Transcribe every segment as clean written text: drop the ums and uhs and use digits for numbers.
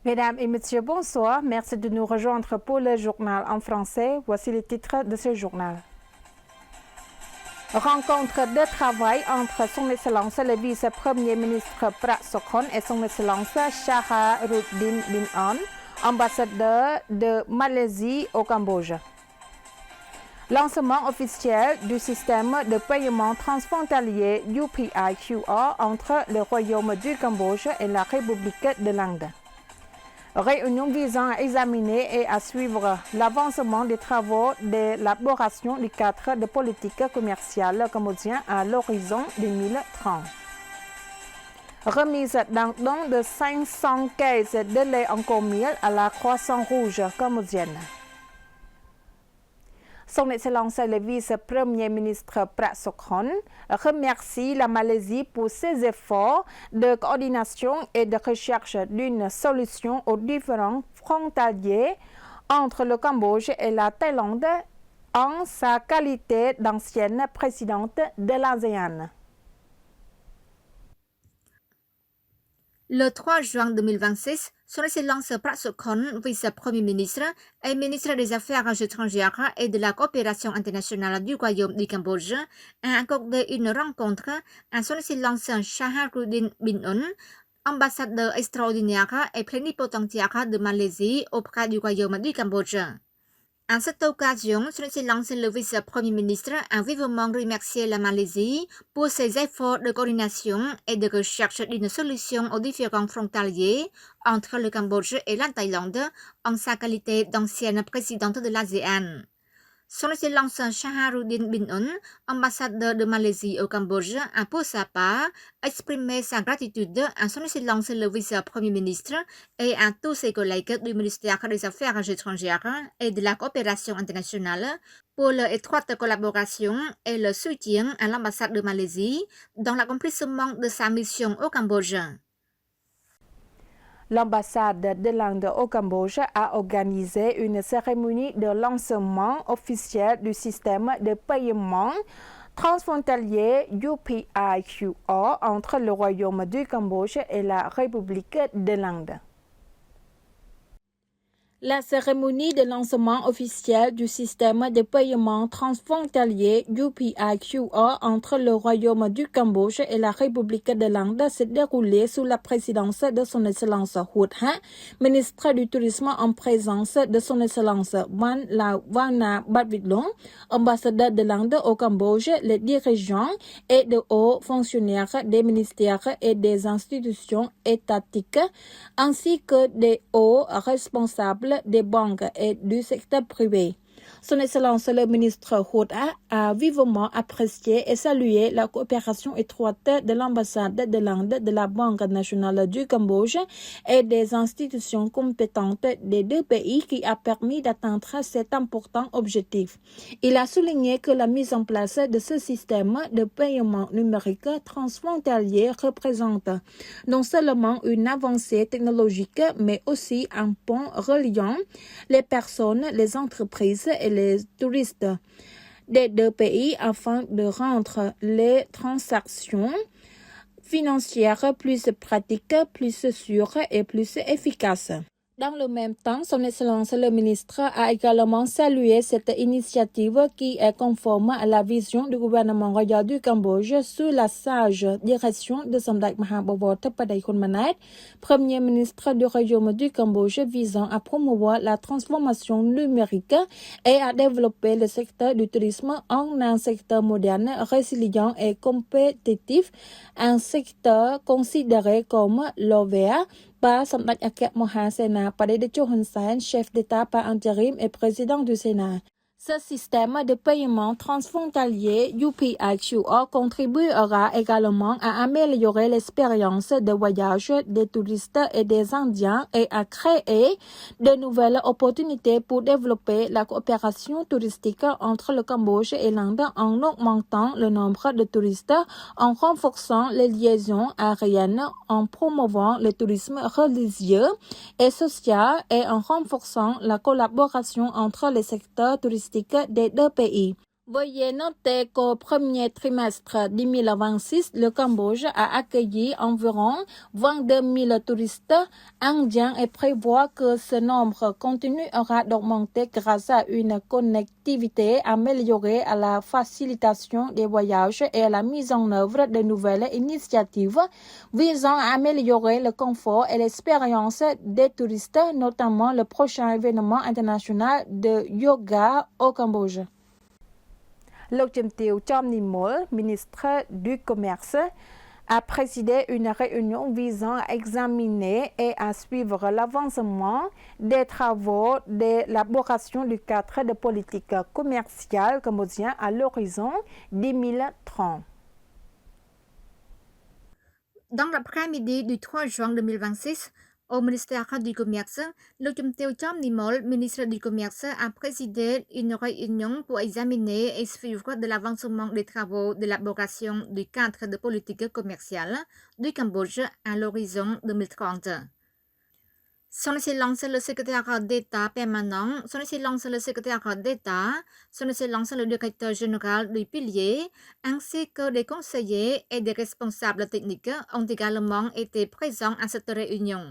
Mesdames et messieurs, bonsoir. Merci de nous rejoindre pour le journal en français. Voici les titres de ce journal. Rencontre de travail entre son Excellence le vice-premier ministre Prak Sokhonn et son Excellence Shaharuddin bin On, ambassadeur de Malaisie au Cambodge. Lancement officiel du système de paiement transfrontalier UPI-QR entre le Royaume du Cambodge et la République de l'Inde. Réunion visant à examiner et à suivre l'avancement des travaux d'élaboration du cadre de politique commerciale cambodgien à l'horizon 2030. Remise d'un don de 500 caisses de lait en commis à la Croissant-Rouge cambodgienne. Son Excellence le vice-premier ministre Prak Sokhonn remercie la Malaisie pour ses efforts de coordination et de recherche d'une solution aux différends frontaliers entre le Cambodge et la Thaïlande en sa qualité d'ancienne présidente de l'ASEAN. Le 3 juin 2026, Son Excellence Prak Sokhonn, vice-premier ministre et ministre des Affaires étrangères et de la coopération internationale du Royaume du Cambodge, a accordé une rencontre à Son Excellence Shaharuddin bin On, ambassadeur extraordinaire et plénipotentiaire de Malaisie auprès du Royaume du Cambodge. À cette occasion, Son Excellence le vice-premier ministre a vivement remercié la Malaisie pour ses efforts de coordination et de recherche d'une solution aux différends frontaliers entre le Cambodge et la Thaïlande en sa qualité d'ancienne présidente de l'ASEAN. Son Excellence Shaharuddin bin On, ambassadeur de Malaisie au Cambodge, a pour sa part exprimé sa gratitude à Son Excellence le vice-premier ministre et à tous ses collègues du ministère des Affaires étrangères et de la coopération internationale pour leur étroite collaboration et le soutien à l'ambassade de Malaisie dans l'accomplissement de sa mission au Cambodge. L'ambassade de l'Inde au Cambodge a organisé une cérémonie de lancement officiel du système de paiement transfrontalier UPI-QR entre le Royaume du Cambodge et la République de l'Inde. La cérémonie de lancement officiel du système de paiement transfrontalier UPI-QR entre le Royaume du Cambodge et la République de l'Inde s'est déroulée sous la présidence de Son Excellence Hut Ha, ministre du Tourisme en présence de Son Excellence Wan Lavana Batvitlong, ambassadeur de l'Inde au Cambodge, les dirigeants et de hauts fonctionnaires des ministères et des institutions étatiques, ainsi que des hauts responsables des banques et du secteur privé. Son Excellence le ministre Hut Ha a vivement apprécié et salué la coopération étroite de l'ambassade de l'Inde, de la Banque nationale du Cambodge et des institutions compétentes des deux pays qui a permis d'atteindre cet important objectif. Il a souligné que la mise en place de ce système de paiement numérique transfrontalier représente non seulement une avancée technologique, mais aussi un pont reliant les personnes, les entreprises et les touristes des deux pays afin de rendre les transactions financières plus pratiques, plus sûres et plus efficaces. Dans le même temps, Son Excellence le ministre a également salué cette initiative qui est conforme à la vision du gouvernement royal du Cambodge sous la sage direction de Samdech Mahabowor Theppaday Khun Manet, premier ministre du Royaume du Cambodge, visant à promouvoir la transformation numérique et à développer le secteur du tourisme en un secteur moderne, résilient et compétitif, un secteur considéré comme l'OVA par Samdech Akep Mohasena Padedecho Hun Sen, chef d'État par intérim et président du Sénat. Ce système de paiement transfrontalier UPI-QR contribuera également à améliorer l'expérience de voyage des touristes et des Indiens et à créer de nouvelles opportunités pour développer la coopération touristique entre le Cambodge et l'Inde en augmentant le nombre de touristes, en renforçant les liaisons aériennes, en promouvant le tourisme religieux et social et en renforçant la collaboration entre les secteurs touristiques des deux pays. Veuillez noter qu'au premier trimestre 2026, le Cambodge a accueilli environ 22 000 touristes indiens et prévoit que ce nombre continuera d'augmenter grâce à une connectivité améliorée, à la facilitation des voyages et à la mise en œuvre de nouvelles initiatives visant à améliorer le confort et l'expérience des touristes, notamment le prochain événement international de yoga au Cambodge. Lộc Chim Tieu Chom Nimol, ministre du Commerce, a présidé une réunion visant à examiner et à suivre l'avancement des travaux d'élaboration du cadre de politique commerciale cambodgien à l'horizon 2030. Dans l'après-midi du 3 juin 2026, au ministère du Commerce, Lộc Chim Tieu Chom Nimol, ministre du Commerce, a présidé une réunion pour examiner et suivre de l'avancement des travaux d'élaboration du cadre de politique commerciale du Cambodge à l'horizon 2030. Son Excellence le secrétaire d'État permanent, Son Excellence le secrétaire d'État, Son Excellence le directeur général du pilier, ainsi que des conseillers et des responsables techniques ont également été présents à cette réunion.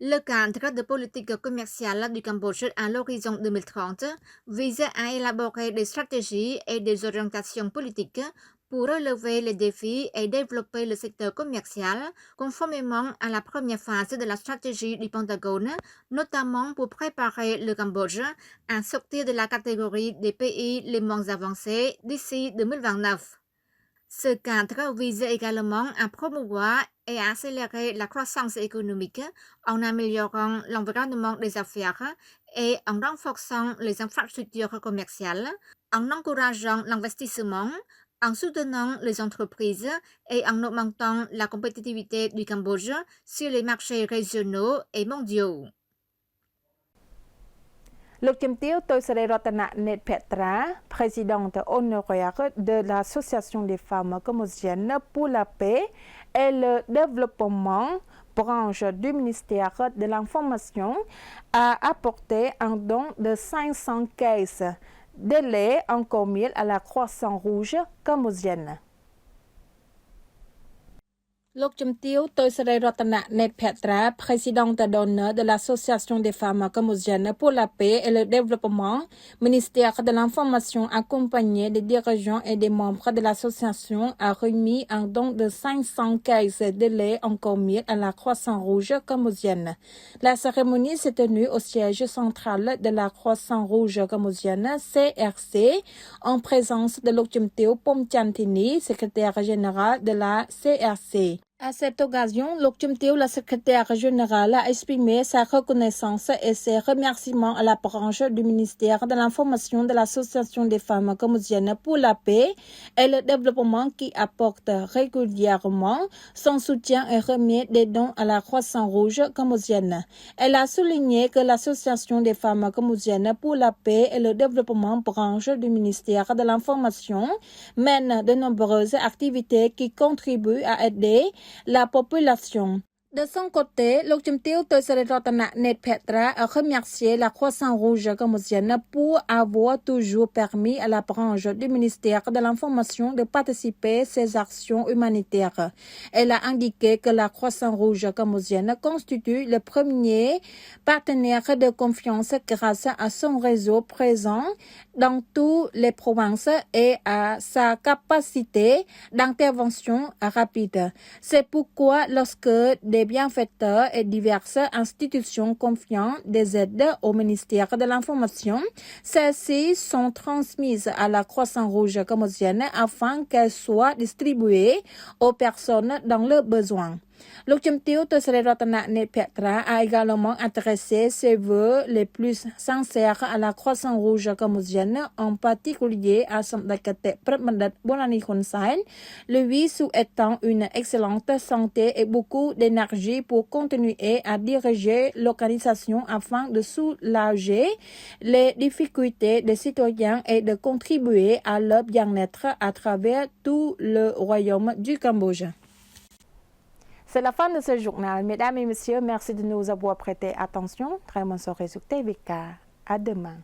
Le cadre de politique commerciale du Cambodge à l'horizon 2030 vise à élaborer des stratégies et des orientations politiques pour relever les défis et développer le secteur commercial conformément à la première phase de la stratégie du Pentagone, notamment pour préparer le Cambodge à sortir de la catégorie des pays les moins avancés d'ici 2029. Ce cadre vise également à promouvoir et à accélérer la croissance économique en améliorant l'environnement des affaires et en renforçant les infrastructures commerciales, en encourageant l'investissement, en soutenant les entreprises et en augmentant la compétitivité du Cambodge sur les marchés régionaux et mondiaux. Lộc Chim Tieu Toisere Ratana Net Petra, présidente honoraire de l'Association des femmes cambodgiennes pour la paix et le développement, branche du ministère de l'Information, a apporté un don de 500 caisses de lait en commun à la Croix-Rouge cambodgienne. Lộc Chim Tieu Toisere Ratana Net Petra, présidente d'honneur de l'Association des femmes cambodgiennes pour la paix et le développement, ministère de l'Information accompagné des dirigeants et des membres de l'association, a remis un don de 500 caisses de lait en commun à la Croix-Rouge cambodgienne. La cérémonie s'est tenue au siège central de la Croix-Rouge cambodgienne, CRC, en présence de Lộc Chim Tieu Pomchantini, secrétaire général de la CRC. À cette occasion, Lộc Chim Tieu, la secrétaire générale, a exprimé sa reconnaissance et ses remerciements à la branche du ministère de l'Information de l'Association des femmes cambodgiennes pour la paix et le développement qui apporte régulièrement son soutien et remet des dons à la Croix-Rouge cambodgienne. Elle a souligné que l'Association des femmes cambodgiennes pour la paix et le développement, branche du ministère de l'Information, mène de nombreuses activités qui contribuent à aider la population. De son côté, Lộc Chim Tieu Toisere Ratana Net Petra a remercié la Croix-Rouge cambodgienne pour avoir toujours permis à la branche du ministère de l'Information de participer à ces actions humanitaires. Elle a indiqué que la Croix-Rouge cambodgienne constitue le premier partenaire de confiance grâce à son réseau présent dans toutes les provinces et à sa capacité d'intervention rapide. C'est pourquoi lorsque des bienfaiteurs et diverses institutions confient des aides au ministère de l'Information, celles-ci sont transmises à la Croix-Rouge cambodgienne afin qu'elles soient distribuées aux personnes dans le besoin. Lộc Chim Tieu Toisere Ratana Net Petra a également adressé ses vœux les plus sincères à la Croix-Rouge cambodgienne, en particulier à son Dakate Pratmandat Bolani Khonsain, lui souhaitant une excellente santé et beaucoup d'énergie pour continuer à diriger l'organisation afin de soulager les difficultés des citoyens et de contribuer à leur bien-être à travers tout le royaume du Cambodge. C'est la fin de ce journal. Mesdames et messieurs, merci de nous avoir prêté attention. Très bonne soirée sur TVK. À demain.